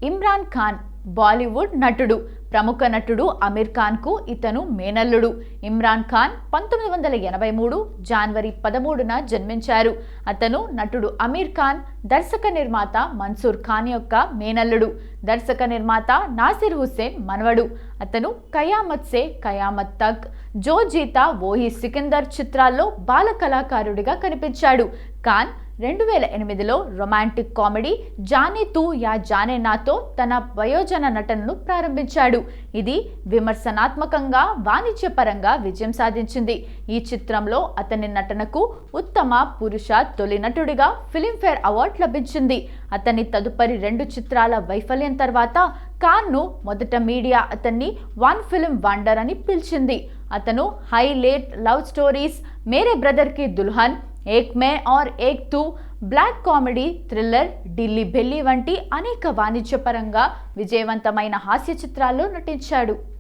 ఇమ్రాన్ ఖాన్ బాలీవుడ్ నటుడు. ప్రముఖ నటుడు అమీర్ ఖాన్ కు ఇతను మేనల్లుడు. ఇమ్రాన్ ఖాన్ 1983 జనవరి 13న జన్మించారు. అతను నటుడు అమీర్ ఖాన్ దర్శక నిర్మాత మన్సూర్ ఖాన్ యొక్క మేనల్లుడు. దర్శక నిర్మాత నాసిర్ హుస్సేన్ మనవడు. అతను కయామత్ సే కయామత్ తక్, జో జీతా వోహి సికిందర్ చిత్రాల్లో బాల కళాకారుడిగా కనిపించాడు. ఖాన్ 2008లో రొమాంటిక్ కామెడీ జానే తూ యా జానే నాతో తన వయోజన నటనను ప్రారంభించాడు. ఇది విమర్శనాత్మకంగా, వాణిజ్యపరంగా విజయం సాధించింది. ఈ చిత్రంలో అతని నటనకు ఉత్తమ పురుష తొలి నటుడిగా ఫిలింఫేర్ అవార్డు లభించింది. అతని తదుపరి 2 చిత్రాల వైఫల్యం తర్వాత ఖాన్ను మొదట మీడియా అతన్ని వన్ ఫిల్మ్ వండర్ అని పిలిచింది. అతను highlight love stories, Mere brother Ki Dulhan, Ek Main Aur Ek Tu, black comedy, thriller, Delhi belly వంటి అనేక వాణిజ్యపరంగా విజయవంతమైన హాస్య చిత్రాల్లో నటించాడు.